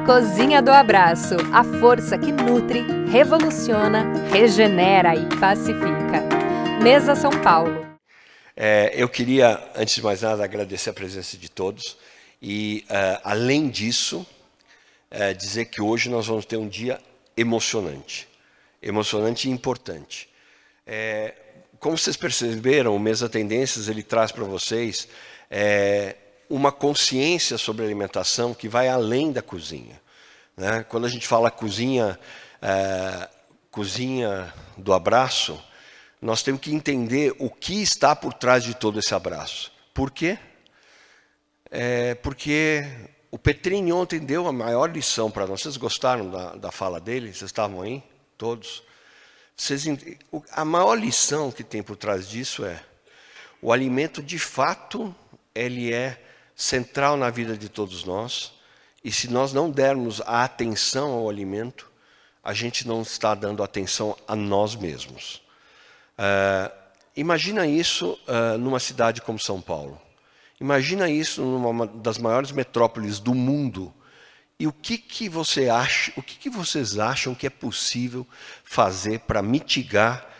Cozinha do Abraço, a força que nutre, revoluciona, regenera e pacifica. Mesa São Paulo. Eu queria, antes de mais nada, agradecer a presença de todos e, além disso, dizer que hoje nós vamos ter um dia emocionante e importante. Como vocês perceberam, o Mesa Tendências ele traz para vocês uma consciência sobre a alimentação que vai além da cozinha, né? Quando a gente fala cozinha do abraço, nós temos que entender o que está por trás de todo esse abraço. Por quê? Porque o Petrini ontem deu a maior lição para nós. Vocês gostaram da fala dele? Vocês estavam aí? Todos? A maior lição que tem por trás disso é o alimento, de fato, ele é central na vida de todos nós. E se nós não dermos a atenção ao alimento, a gente não está dando atenção a nós mesmos. Imagina isso numa cidade como São Paulo. Imagina isso numa das maiores metrópoles do mundo. E o que você acha, o que vocês acham que é possível fazer para mitigar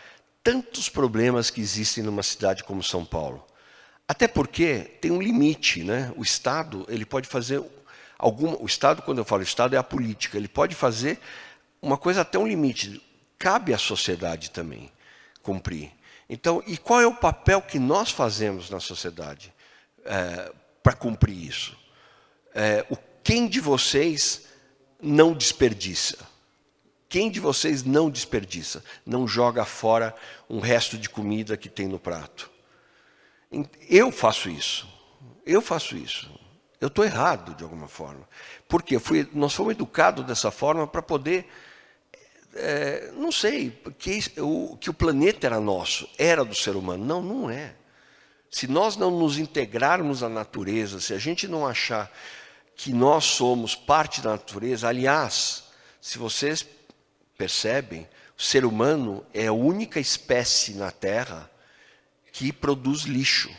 tantos problemas que existem numa cidade como São Paulo? Até porque tem um limite, né? O Estado, ele pode fazer o Estado, quando eu falo Estado, é a política. Ele pode fazer uma coisa até um limite. Cabe à sociedade também cumprir. Então, e qual é o papel que nós fazemos na sociedade para cumprir isso? Quem de vocês não desperdiça? Quem de vocês não desperdiça? Não joga fora um resto de comida que tem no prato? Eu faço isso. Eu estou errado, de alguma forma. Por quê? Nós fomos educados dessa forma para poder... não sei, que o planeta era nosso, era do ser humano. Não, não é. Se nós não nos integrarmos à natureza, se a gente não achar que nós somos parte da natureza, aliás, se vocês percebem, o ser humano é a única espécie na Terra que produz lixo,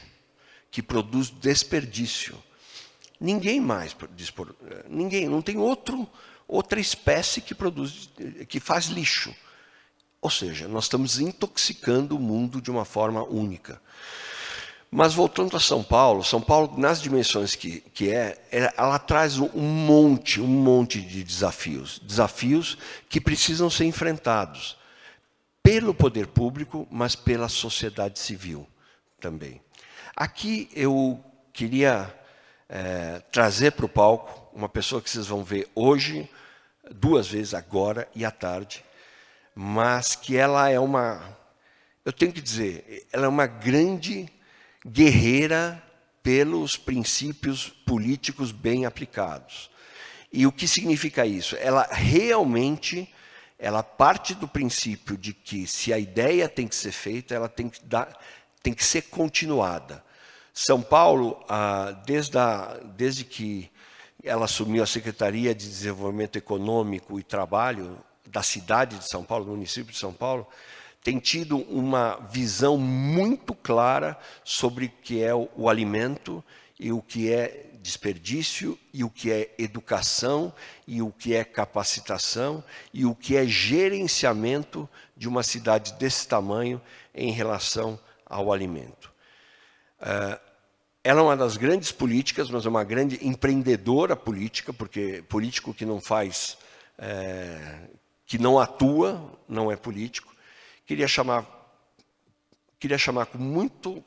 que produz desperdício. Ninguém mais não tem outra espécie que faz lixo. Ou seja, nós estamos intoxicando o mundo de uma forma única. Mas voltando a São Paulo, nas dimensões que ela traz um monte de desafios que precisam ser enfrentados pelo poder público, mas pela sociedade civil também. Aqui eu queria trazer para o palco uma pessoa que vocês vão ver hoje, 2 vezes, agora e à tarde, mas que ela é eu tenho que dizer, ela é uma grande guerreira pelos princípios políticos bem aplicados. E o que significa isso? Ela realmente, parte do princípio de que se a ideia tem que ser feita, ela tem que ser continuada. São Paulo, desde que ela assumiu a Secretaria de Desenvolvimento Econômico e Trabalho da cidade de São Paulo, do município de São Paulo, tem tido uma visão muito clara sobre o que é o alimento e o que é desperdício e o que é educação e o que é capacitação e o que é gerenciamento de uma cidade desse tamanho em relação ao alimento. Ela é uma das grandes políticas, mas é uma grande empreendedora política, porque político que não faz, que não atua, não é político. Queria chamar com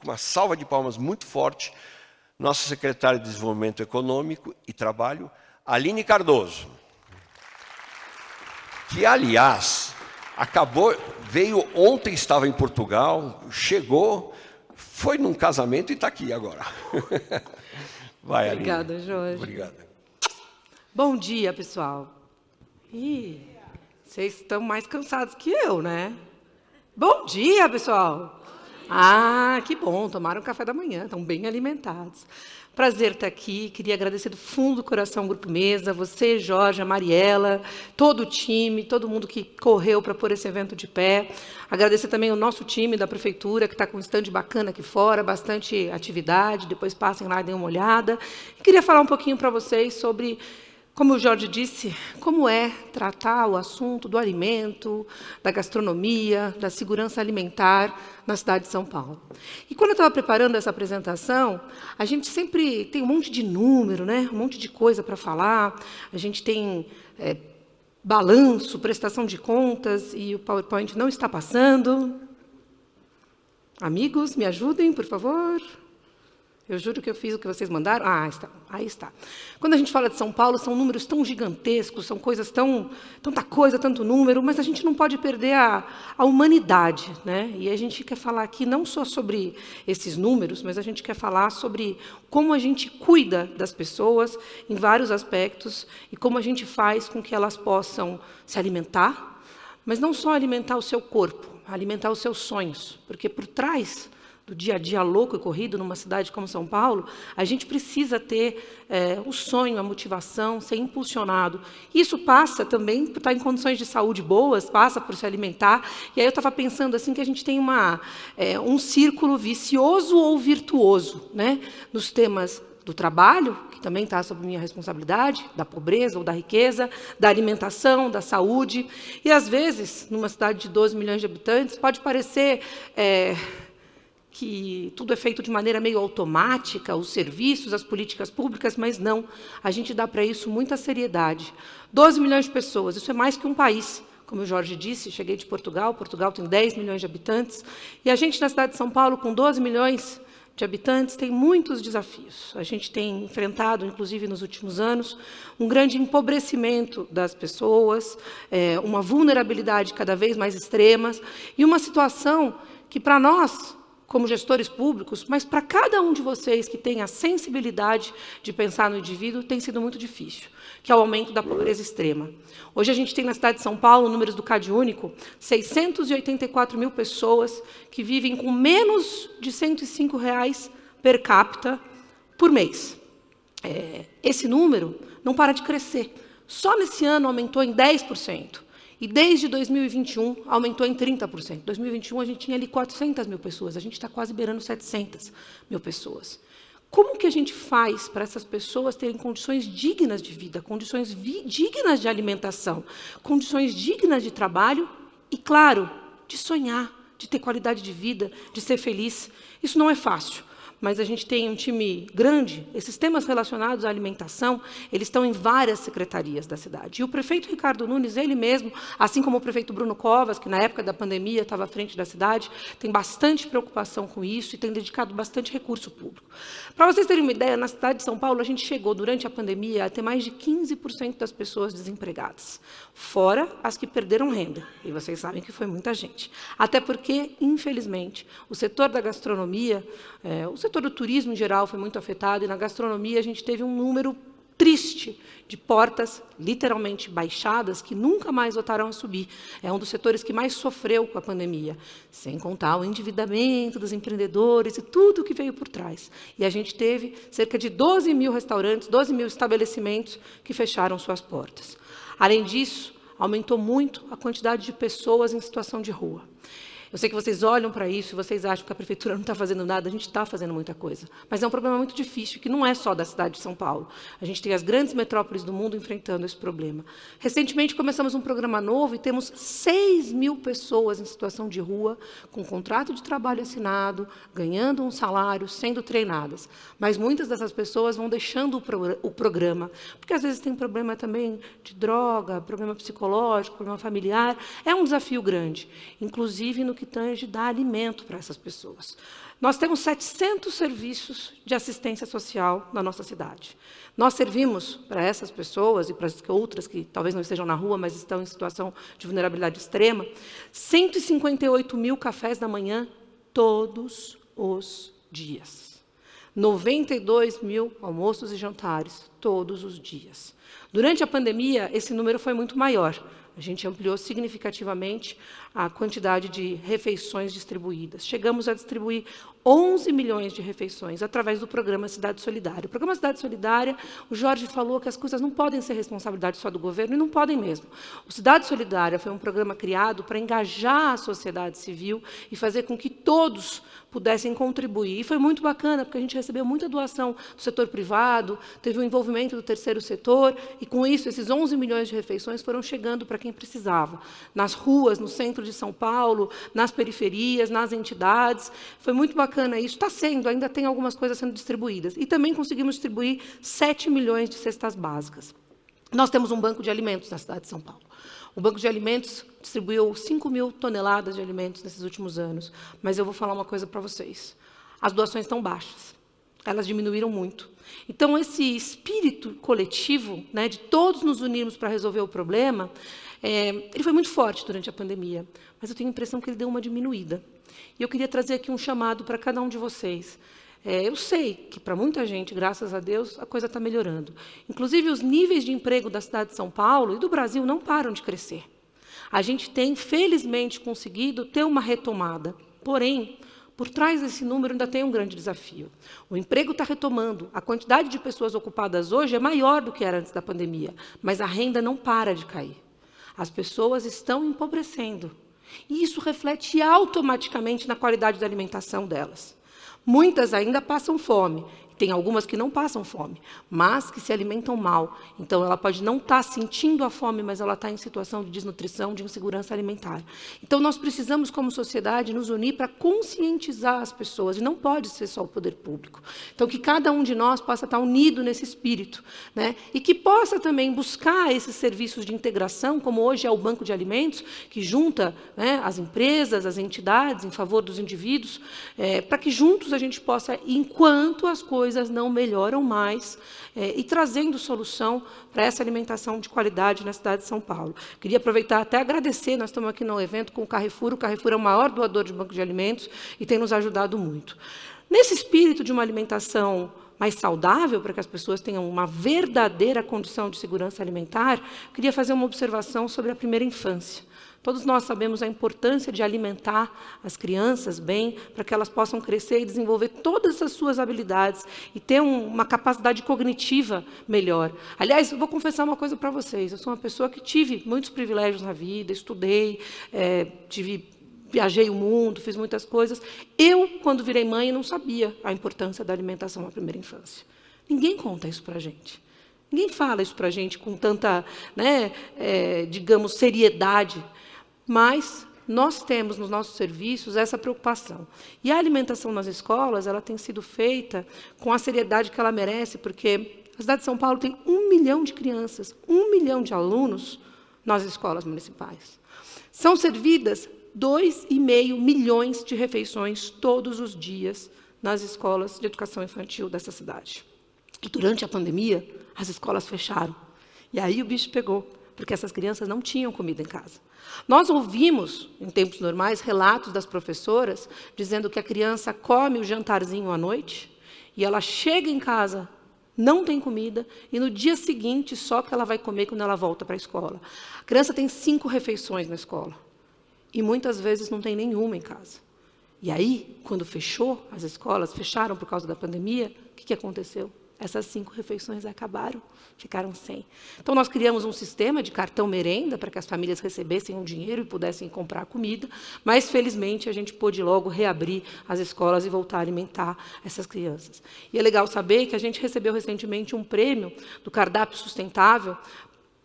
uma salva de palmas muito forte, nossa secretária de Desenvolvimento Econômico e Trabalho, Aline Cardoso, que, aliás, veio ontem, estava em Portugal, chegou, foi num casamento e está aqui agora. Vai, Aline. Obrigada, Jorge. Obrigada. Bom dia, pessoal. Vocês estão mais cansados que eu, né? Bom dia, pessoal! Que bom, tomaram café da manhã, estão bem alimentados. Prazer estar aqui, queria agradecer do fundo do coração ao Grupo Mesa, você, Jorge, a Mariela, todo o time, todo mundo que correu para pôr esse evento de pé. Agradecer também o nosso time da Prefeitura, que está com um stand bacana aqui fora, bastante atividade, depois passem lá e deem uma olhada. Queria falar um pouquinho para vocês sobre Como o Jorge disse, como é tratar o assunto do alimento, da gastronomia, da segurança alimentar na cidade de São Paulo. E quando eu estava preparando essa apresentação, a gente sempre tem um monte de número, né? Um monte de coisa para falar, a gente tem balanço, prestação de contas, e o PowerPoint não está passando. Amigos, me ajudem, por favor. Eu juro que eu fiz o que vocês mandaram. Ah, está. Aí está. Quando a gente fala de São Paulo, são números tão gigantescos, são coisas tanta coisa, tanto número, mas a gente não pode perder a humanidade, né? E a gente quer falar aqui não só sobre esses números, mas a gente quer falar sobre como a gente cuida das pessoas em vários aspectos e como a gente faz com que elas possam se alimentar, mas não só alimentar o seu corpo, alimentar os seus sonhos, porque por trás do dia a dia louco e corrido numa cidade como São Paulo, a gente precisa ter o sonho, a motivação, ser impulsionado. Isso passa também por estar em condições de saúde boas, passa por se alimentar. E aí eu estava pensando assim que a gente tem um círculo vicioso ou virtuoso, né? Nos temas do trabalho, que também está sob minha responsabilidade, da pobreza ou da riqueza, da alimentação, da saúde. E, às vezes, numa cidade de 12 milhões de habitantes, pode parecer que tudo é feito de maneira meio automática, os serviços, as políticas públicas, mas não. A gente dá para isso muita seriedade. 12 milhões de pessoas, isso é mais que um país. Como o Jorge disse, cheguei de Portugal, Portugal tem 10 milhões de habitantes, e a gente na cidade de São Paulo, com 12 milhões de habitantes, tem muitos desafios. A gente tem enfrentado, inclusive nos últimos anos, um grande empobrecimento das pessoas, uma vulnerabilidade cada vez mais extrema, e uma situação que, para nós, como gestores públicos, mas para cada um de vocês que tem a sensibilidade de pensar no indivíduo, tem sido muito difícil, que é o aumento da pobreza extrema. Hoje a gente tem na cidade de São Paulo, números do CadÚnico, 684 mil pessoas que vivem com menos de R$ 105 per capita por mês. Esse número não para de crescer. Só nesse ano aumentou em 10%. E desde 2021 aumentou em 30%. Em 2021 a gente tinha ali 400 mil pessoas, a gente está quase beirando 700 mil pessoas. Como que a gente faz para essas pessoas terem condições dignas de vida, condições dignas de alimentação, condições dignas de trabalho e, claro, de sonhar, de ter qualidade de vida, de ser feliz? Isso não é fácil. Mas a gente tem um time grande, esses temas relacionados à alimentação, eles estão em várias secretarias da cidade. E o prefeito Ricardo Nunes, ele mesmo, assim como o prefeito Bruno Covas, que na época da pandemia estava à frente da cidade, tem bastante preocupação com isso e tem dedicado bastante recurso público. Para vocês terem uma ideia, na cidade de São Paulo, a gente chegou, durante a pandemia, a ter mais de 15% das pessoas desempregadas, fora as que perderam renda. E vocês sabem que foi muita gente. Até porque, infelizmente, o setor da gastronomia, o setor do turismo em geral foi muito afetado, e na gastronomia a gente teve um número triste de portas literalmente baixadas que nunca mais voltaram a subir. É um dos setores que mais sofreu com a pandemia, sem contar o endividamento dos empreendedores e tudo o que veio por trás. E a gente teve cerca de 12 mil restaurantes, 12 mil estabelecimentos que fecharam suas portas. Além disso, aumentou muito a quantidade de pessoas em situação de rua. Eu sei que vocês olham para isso e vocês acham que a prefeitura não está fazendo nada, a gente está fazendo muita coisa. Mas é um problema muito difícil, que não é só da cidade de São Paulo. A gente tem as grandes metrópoles do mundo enfrentando esse problema. Recentemente começamos um programa novo e temos 6 mil pessoas em situação de rua, com contrato de trabalho assinado, ganhando um salário, sendo treinadas. Mas muitas dessas pessoas vão deixando o programa, porque às vezes tem problema também de droga, problema psicológico, problema familiar. É um desafio grande, inclusive no que tange dar alimento para essas pessoas. Nós temos 700 serviços de assistência social na nossa cidade. Nós servimos para essas pessoas e para as outras que talvez não estejam na rua, mas estão em situação de vulnerabilidade extrema, 158 mil cafés da manhã todos os dias. 92 mil almoços e jantares todos os dias. Durante a pandemia, esse número foi muito maior. A gente ampliou significativamente a quantidade de refeições distribuídas. Chegamos a distribuir 11 milhões de refeições através do programa Cidade Solidária. O programa Cidade Solidária, o Jorge falou que as coisas não podem ser responsabilidade só do governo, e não podem mesmo. O Cidade Solidária foi um programa criado para engajar a sociedade civil e fazer com que todos pudessem contribuir. E foi muito bacana, porque a gente recebeu muita doação do setor privado, teve o envolvimento do terceiro setor, e com isso, esses 11 milhões de refeições foram chegando para quem precisava. Nas ruas, no centro de São Paulo, nas periferias, nas entidades. Foi muito bacana isso. Está sendo, ainda tem algumas coisas sendo distribuídas. E também conseguimos distribuir 7 milhões de cestas básicas. Nós temos um banco de alimentos na cidade de São Paulo. O Banco de Alimentos distribuiu 5 mil toneladas de alimentos nesses últimos anos. Mas eu vou falar uma coisa para vocês. As doações estão baixas. Elas diminuíram muito. Então, esse espírito coletivo, né, de todos nos unirmos para resolver o problema, ele foi muito forte durante a pandemia. Mas eu tenho a impressão que ele deu uma diminuída. E eu queria trazer aqui um chamado para cada um de vocês. Eu sei que, para muita gente, graças a Deus, a coisa está melhorando. Inclusive, os níveis de emprego da cidade de São Paulo e do Brasil não param de crescer. A gente tem, felizmente, conseguido ter uma retomada. Porém, por trás desse número ainda tem um grande desafio. O emprego está retomando. A quantidade de pessoas ocupadas hoje é maior do que era antes da pandemia, mas a renda não para de cair. As pessoas estão empobrecendo. E isso reflete automaticamente na qualidade da alimentação delas. Muitas ainda passam fome. Tem algumas que não passam fome, mas que se alimentam mal. Então, ela pode não estar sentindo a fome, mas ela está em situação de desnutrição, de insegurança alimentar. Então, nós precisamos, como sociedade, nos unir para conscientizar as pessoas, e não pode ser só o poder público. Então, que cada um de nós possa estar unido nesse espírito, né? E que possa também buscar esses serviços de integração, como hoje é o Banco de Alimentos, que junta, né, as empresas, as entidades, em favor dos indivíduos, para que juntos a gente possa, enquanto as coisas não melhoram mais, e trazendo solução para essa alimentação de qualidade na cidade de São Paulo. Queria aproveitar até agradecer, nós estamos aqui no evento com o Carrefour é o maior doador de banco de alimentos e tem nos ajudado muito. Nesse espírito de uma alimentação mais saudável, para que as pessoas tenham uma verdadeira condição de segurança alimentar, queria fazer uma observação sobre a primeira infância. Todos nós sabemos a importância de alimentar as crianças bem, para que elas possam crescer e desenvolver todas as suas habilidades e ter uma capacidade cognitiva melhor. Aliás, eu vou confessar uma coisa para vocês. Eu sou uma pessoa que tive muitos privilégios na vida, estudei, viajei o mundo, fiz muitas coisas. Eu, quando virei mãe, não sabia a importância da alimentação na primeira infância. Ninguém conta isso para a gente. Ninguém fala isso para a gente com tanta, digamos, seriedade. Mas nós temos nos nossos serviços essa preocupação. E a alimentação nas escolas, ela tem sido feita com a seriedade que ela merece, porque a cidade de São Paulo tem 1 milhão de crianças, 1 milhão de alunos nas escolas municipais. São servidas 2,5 milhões de refeições todos os dias nas escolas de educação infantil dessa cidade. E durante a pandemia, as escolas fecharam. E aí o bicho pegou, porque essas crianças não tinham comida em casa. Nós ouvimos, em tempos normais, relatos das professoras dizendo que a criança come o jantarzinho à noite e ela chega em casa, não tem comida, e no dia seguinte só que ela vai comer quando ela volta para a escola. A criança tem 5 refeições na escola e muitas vezes não tem nenhuma em casa. E aí, quando fechou, as escolas fecharam por causa da pandemia, o que aconteceu? Essas 5 refeições acabaram, ficaram sem. Então, nós criamos um sistema de cartão merenda para que as famílias recebessem um dinheiro e pudessem comprar comida, mas, felizmente, a gente pôde logo reabrir as escolas e voltar a alimentar essas crianças. E é legal saber que a gente recebeu recentemente um prêmio do Cardápio Sustentável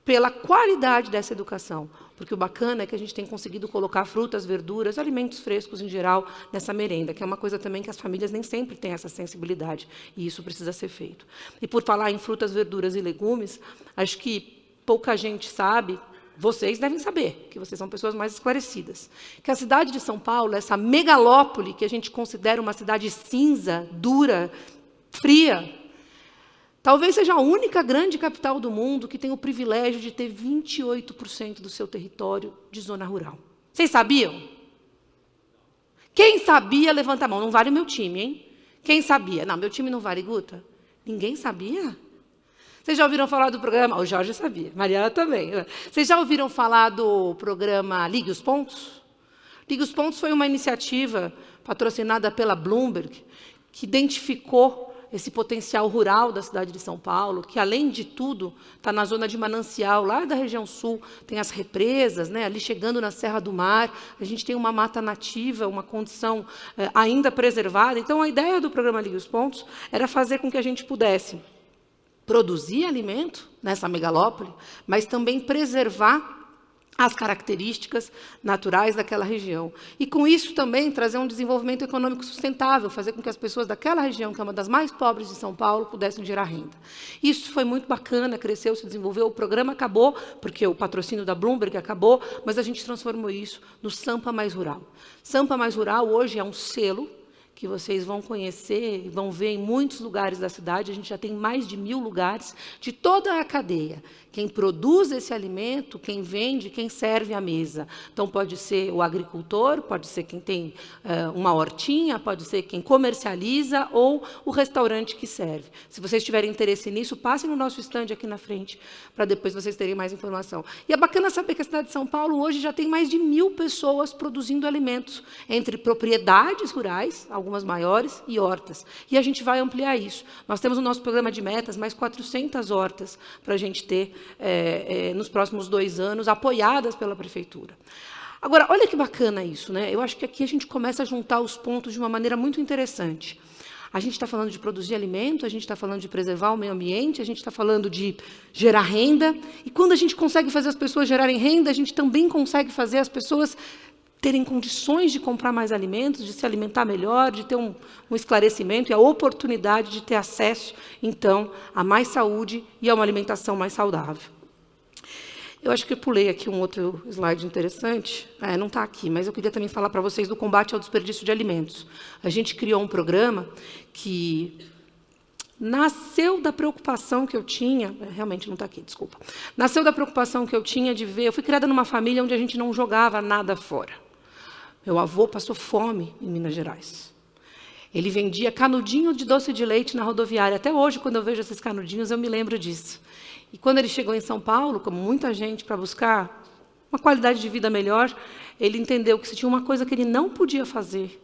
pela qualidade dessa educação, porque o bacana é que a gente tem conseguido colocar frutas, verduras, alimentos frescos em geral nessa merenda, que é uma coisa também que as famílias nem sempre têm essa sensibilidade, e isso precisa ser feito. E por falar em frutas, verduras e legumes, acho que pouca gente sabe, vocês devem saber, que vocês são pessoas mais esclarecidas, que a cidade de São Paulo, essa megalópole que a gente considera uma cidade cinza, dura, fria, talvez seja a única grande capital do mundo que tem o privilégio de ter 28% do seu território de zona rural. Vocês sabiam? Quem sabia, levanta a mão. Não vale o meu time, hein? Quem sabia? Não, meu time não vale, Guta. Ninguém sabia? Vocês já ouviram falar do programa? O Jorge sabia, Mariana também. Vocês já ouviram falar do programa Ligue os Pontos? Liga os Pontos foi uma iniciativa patrocinada pela Bloomberg, que identificou esse potencial rural da cidade de São Paulo, que, além de tudo, está na zona de manancial, lá da região sul, tem as represas, né, ali chegando na Serra do Mar, a gente tem uma mata nativa, uma condição ainda preservada. Então, a ideia do programa Liga os Pontos era fazer com que a gente pudesse produzir alimento nessa megalópole, mas também preservar as características naturais daquela região. E, com isso, também trazer um desenvolvimento econômico sustentável, fazer com que as pessoas daquela região, que é uma das mais pobres de São Paulo, pudessem gerar renda. Isso foi muito bacana, cresceu, se desenvolveu, o programa acabou, porque o patrocínio da Bloomberg acabou, mas a gente transformou isso no Sampa Mais Rural. Sampa Mais Rural, hoje, é um selo que vocês vão conhecer, vão ver em muitos lugares da cidade. A gente já tem mais de 1000 lugares de toda a cadeia. Quem produz esse alimento, quem vende, quem serve à mesa. Então, pode ser o agricultor, pode ser quem tem uma hortinha, pode ser quem comercializa ou o restaurante que serve. Se vocês tiverem interesse nisso, passem no nosso estande aqui na frente, para depois vocês terem mais informação. E é bacana saber que a cidade de São Paulo hoje já tem mais de 1000 pessoas produzindo alimentos, entre propriedades rurais, algumas maiores, e hortas. E a gente vai ampliar isso. Nós temos o nosso programa de metas, mais 400 hortas para a gente ter nos próximos 2 anos, apoiadas pela prefeitura. Agora, olha que bacana isso, né? Eu acho que aqui a gente começa a juntar os pontos de uma maneira muito interessante. A gente está falando de produzir alimento, a gente está falando de preservar o meio ambiente, a gente está falando de gerar renda, e quando a gente consegue fazer as pessoas gerarem renda, a gente também consegue fazer as pessoas terem condições de comprar mais alimentos, de se alimentar melhor, de ter um esclarecimento e a oportunidade de ter acesso, então, a mais saúde e a uma alimentação mais saudável. Eu acho que eu pulei aqui um outro slide interessante. Não está aqui, mas eu queria também falar para vocês do combate ao desperdício de alimentos. A gente criou um programa que nasceu da preocupação que eu tinha, realmente não está aqui, desculpa. Nasceu da preocupação que eu tinha de ver, eu fui criada numa família onde a gente não jogava nada fora. Meu avô passou fome em Minas Gerais. Ele vendia canudinho de doce de leite na rodoviária. Até hoje, quando eu vejo esses canudinhos, eu me lembro disso. E quando ele chegou em São Paulo, como muita gente, para buscar uma qualidade de vida melhor, ele entendeu que se tinha uma coisa que ele não podia fazer,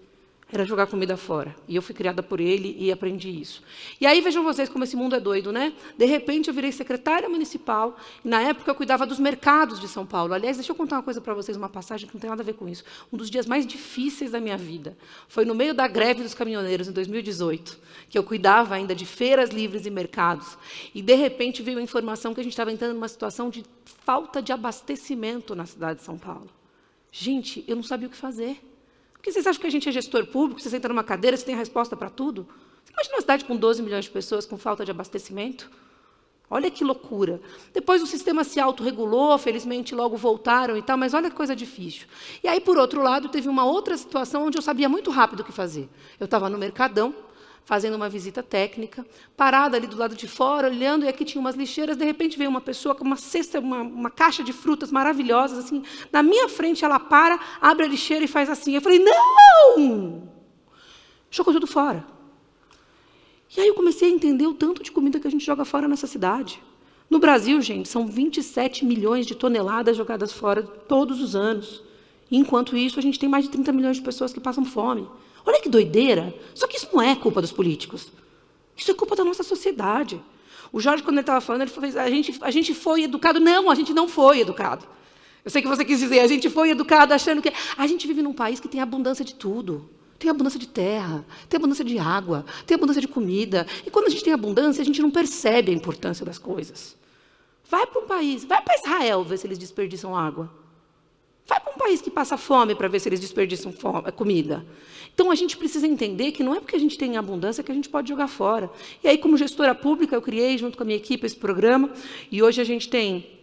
era jogar comida fora. E eu fui criada por ele e aprendi isso. E aí, vejam vocês como esse mundo é doido, né? De repente, eu virei secretária municipal, e na época eu cuidava dos mercados de São Paulo. Aliás, deixa eu contar uma coisa para vocês, uma passagem que não tem nada a ver com isso. Um dos dias mais difíceis da minha vida foi no meio da greve dos caminhoneiros, em 2018, que eu cuidava ainda de feiras livres e mercados. E, de repente, veio a informação que a gente estava entrando numa situação de falta de abastecimento na cidade de São Paulo. Gente, eu não sabia o que fazer. Porque vocês acham que a gente é gestor público, você senta numa cadeira, você tem a resposta para tudo? Você imagina uma cidade com 12 milhões de pessoas com falta de abastecimento? Olha que loucura. Depois o sistema se autorregulou, felizmente logo voltaram e tal, mas olha que coisa difícil. E aí, por outro lado, teve uma outra situação onde eu sabia muito rápido o que fazer. Eu estava no Mercadão, fazendo uma visita técnica, parada ali do lado de fora, olhando, e aqui tinha umas lixeiras, de repente veio uma pessoa com uma cesta, uma caixa de frutas maravilhosas, assim, na minha frente ela para, abre a lixeira e faz assim. Eu falei, não! Jogou tudo fora. E aí eu comecei a entender o tanto de comida que a gente joga fora nessa cidade. No Brasil, gente, são 27 milhões de toneladas jogadas fora todos os anos. E, enquanto isso, a gente tem mais de 30 milhões de pessoas que passam fome. Olha que doideira. Só que isso não é culpa dos políticos. Isso é culpa da nossa sociedade. O Jorge, quando ele estava falando, ele falou, a gente foi educado. Não, a gente não foi educado. Eu sei que você quis dizer, a gente foi educado achando que... A gente vive num país que tem abundância de tudo. Tem abundância de terra, tem abundância de água, tem abundância de comida. E quando a gente tem abundância, a gente não percebe a importância das coisas. Vai para um país, vai para Israel ver se eles desperdiçam água. Vai para um país que passa fome para ver se eles desperdiçam comida. Então, a gente precisa entender que não é porque a gente tem abundância que a gente pode jogar fora. E aí, como gestora pública, eu criei, junto com a minha equipe, esse programa. E hoje a gente tem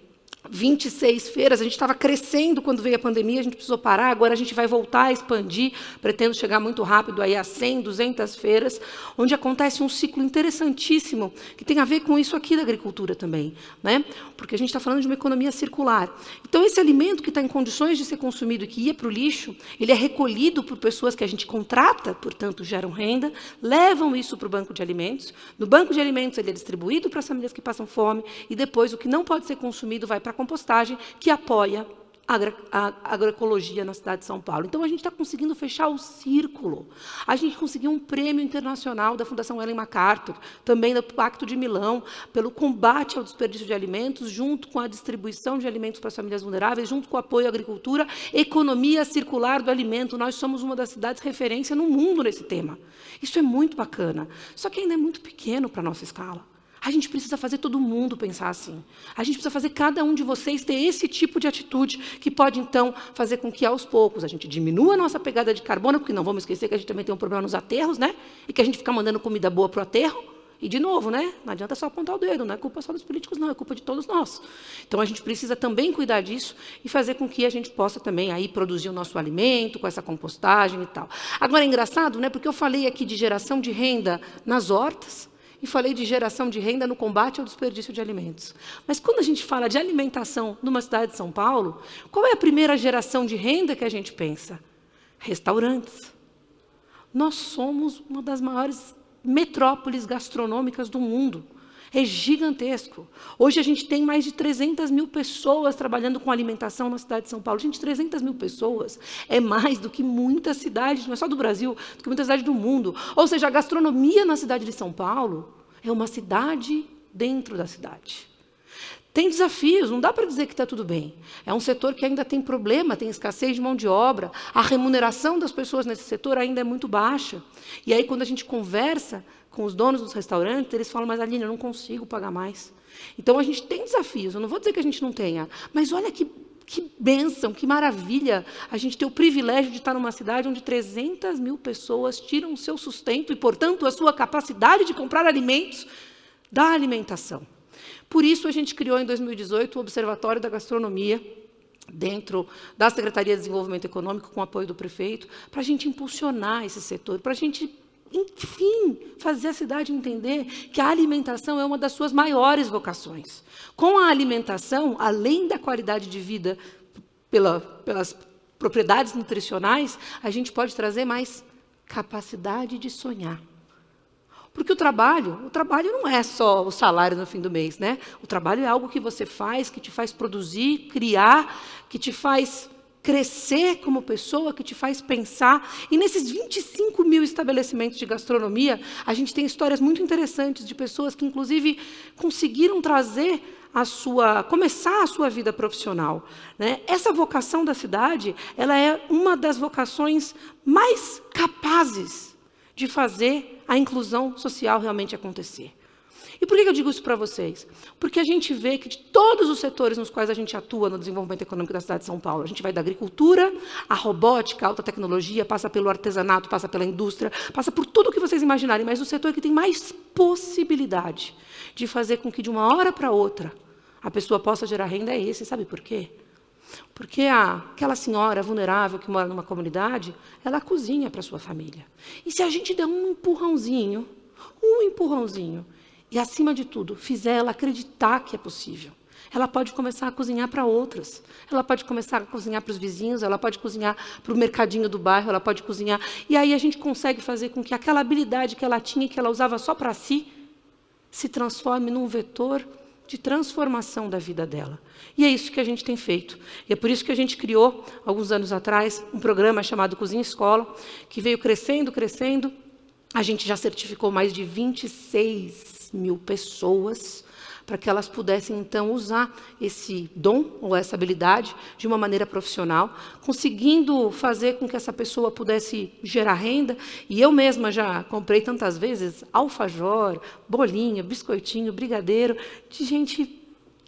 26 feiras. A gente estava crescendo quando veio a pandemia, a gente precisou parar. Agora a gente vai voltar a expandir. Pretendo chegar muito rápido aí a 100, 200 feiras, onde acontece um ciclo interessantíssimo, que tem a ver com isso aqui da agricultura também, né? Porque a gente está falando de uma economia circular. Então, esse alimento que está em condições de ser consumido e que ia para o lixo, ele é recolhido por pessoas que a gente contrata, portanto, geram renda, levam isso para o banco de alimentos. No banco de alimentos, ele é distribuído para as famílias que passam fome, e depois o que não pode ser consumido vai para a compostagem, que apoia agroecologia na cidade de São Paulo. Então, a gente está conseguindo fechar o círculo. A gente conseguiu um prêmio internacional da Fundação Ellen MacArthur, também do Pacto de Milão, pelo combate ao desperdício de alimentos, junto com a distribuição de alimentos para as famílias vulneráveis, junto com o apoio à agricultura, economia circular do alimento. Nós somos uma das cidades referência no mundo nesse tema. Isso é muito bacana. Só que ainda é muito pequeno para a nossa escala. A gente precisa fazer todo mundo pensar assim. A gente precisa fazer cada um de vocês ter esse tipo de atitude que pode, então, fazer com que, aos poucos, a gente diminua a nossa pegada de carbono, porque não vamos esquecer que a gente também tem um problema nos aterros, né? E que a gente fica mandando comida boa para o aterro. E, de novo, né? Não adianta só apontar o dedo, não é culpa só dos políticos, não, é culpa de todos nós. Então, a gente precisa também cuidar disso e fazer com que a gente possa também aí produzir o nosso alimento com essa compostagem e tal. Agora, é engraçado, né? Porque eu falei aqui de geração de renda nas hortas, e falei de geração de renda no combate ao desperdício de alimentos. Mas quando a gente fala de alimentação numa cidade de São Paulo, qual é a primeira geração de renda que a gente pensa? Restaurantes. Nós somos uma das maiores metrópoles gastronômicas do mundo. É gigantesco. Hoje a gente tem mais de 300 mil pessoas trabalhando com alimentação na cidade de São Paulo. Gente, 300 mil pessoas é mais do que muitas cidades, não é só do Brasil, do que muitas cidades do mundo. Ou seja, a gastronomia na cidade de São Paulo é uma cidade dentro da cidade. Tem desafios, não dá para dizer que está tudo bem. É um setor que ainda tem problema, tem escassez de mão de obra, a remuneração das pessoas nesse setor ainda é muito baixa. E aí, quando a gente conversa com os donos dos restaurantes, eles falam, mas Aline, eu não consigo pagar mais. Então, a gente tem desafios, eu não vou dizer que a gente não tenha, mas olha que bênção, que maravilha a gente ter o privilégio de estar numa cidade onde 300 mil pessoas tiram o seu sustento e, portanto, a sua capacidade de comprar alimentos da alimentação. Por isso, a gente criou, em 2018, o Observatório da Gastronomia, dentro da Secretaria de Desenvolvimento Econômico, com o apoio do prefeito, para a gente impulsionar esse setor, para a gente, enfim, fazer a cidade entender que a alimentação é uma das suas maiores vocações. Com a alimentação, além da qualidade de vida pelas propriedades nutricionais, a gente pode trazer mais capacidade de sonhar. Porque o trabalho não é só o salário no fim do mês, né? O trabalho é algo que você faz, que te faz produzir, criar, que te faz crescer como pessoa, que te faz pensar. E nesses 25 mil estabelecimentos de gastronomia, a gente tem histórias muito interessantes de pessoas que, inclusive, conseguiram trazer começar a sua vida profissional, né? Essa vocação da cidade, ela é uma das vocações mais capazes de fazer a inclusão social realmente acontecer. E por que eu digo isso para vocês? Porque a gente vê que de todos os setores nos quais a gente atua no desenvolvimento econômico da cidade de São Paulo, a gente vai da agricultura, a robótica, a alta tecnologia, passa pelo artesanato, passa pela indústria, passa por tudo o que vocês imaginarem, mas o setor que tem mais possibilidade de fazer com que de uma hora para outra a pessoa possa gerar renda é esse. Sabe por quê? Porque aquela senhora vulnerável que mora numa comunidade, ela cozinha para a sua família. E se a gente der um empurrãozinho, e, acima de tudo, fizer ela acreditar que é possível, ela pode começar a cozinhar para outras. Ela pode começar a cozinhar para os vizinhos, ela pode cozinhar para o mercadinho do bairro, ela pode cozinhar. E aí a gente consegue fazer com que aquela habilidade que ela tinha, que ela usava só para si, se transforme num vetor de transformação da vida dela. E é isso que a gente tem feito. E é por isso que a gente criou, alguns anos atrás, um programa chamado Cozinha Escola, que veio crescendo. A gente já certificou mais de 26 mil pessoas para que elas pudessem, então, usar esse dom ou essa habilidade de uma maneira profissional, conseguindo fazer com que essa pessoa pudesse gerar renda. E eu mesma já comprei tantas vezes alfajor, bolinho, biscoitinho, brigadeiro, de gente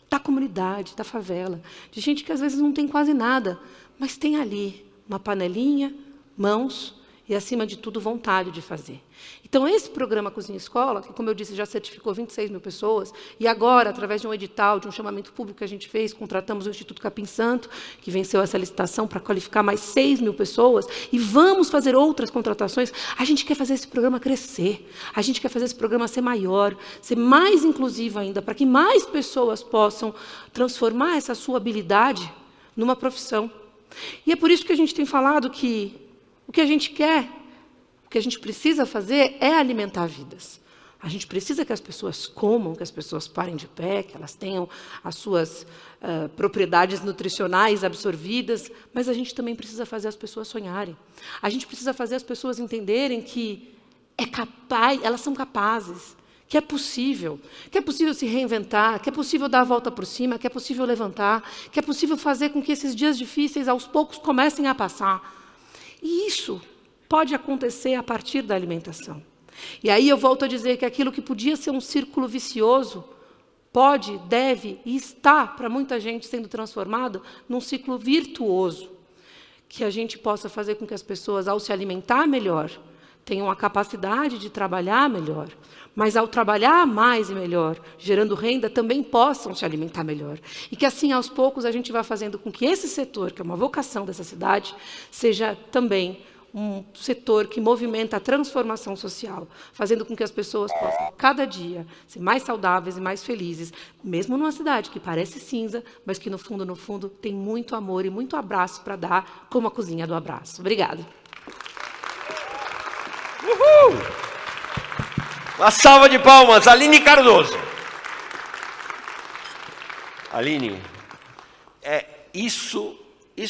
da comunidade, da favela, de gente que às vezes não tem quase nada, mas tem ali uma panelinha, mãos e, acima de tudo, vontade de fazer. Então, esse programa Cozinha Escola, que, como eu disse, já certificou 26 mil pessoas, e agora, através de um edital, de um chamamento público que a gente fez, contratamos o Instituto Capim Santo, que venceu essa licitação para qualificar mais 6 mil pessoas, e vamos fazer outras contratações. A gente quer fazer esse programa crescer, a gente quer fazer esse programa ser maior, ser mais inclusivo ainda, para que mais pessoas possam transformar essa sua habilidade numa profissão. E é por isso que a gente tem falado que o que a gente quer, o que a gente precisa fazer é alimentar vidas. A gente precisa que as pessoas comam, que as pessoas parem de pé, que elas tenham as suas propriedades nutricionais absorvidas, mas a gente também precisa fazer as pessoas sonharem. A gente precisa fazer as pessoas entenderem que elas são capazes, que é possível se reinventar, que é possível dar a volta por cima, que é possível levantar, que é possível fazer com que esses dias difíceis, aos poucos, comecem a passar. E isso pode acontecer a partir da alimentação. E aí eu volto a dizer que aquilo que podia ser um círculo vicioso, pode, deve e está, para muita gente, sendo transformado num ciclo virtuoso. Que a gente possa fazer com que as pessoas, ao se alimentar melhor, tenham a capacidade de trabalhar melhor, mas ao trabalhar mais e melhor, gerando renda, também possam se alimentar melhor. E que assim, aos poucos, a gente vá fazendo com que esse setor, que é uma vocação dessa cidade, seja também um setor que movimenta a transformação social, fazendo com que as pessoas possam, cada dia, ser mais saudáveis e mais felizes, mesmo numa cidade que parece cinza, mas que, no fundo, tem muito amor e muito abraço para dar, como a cozinha do abraço. Obrigada. Uhul! Uma salva de palmas, Aline Cardoso. Aline, isso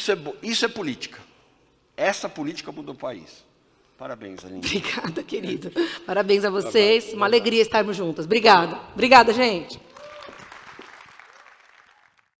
é política. Essa política mudou o país. Parabéns, Aline. Obrigada, querido. Parabéns a vocês. Uma alegria estarmos juntas. Obrigada. Obrigada, gente.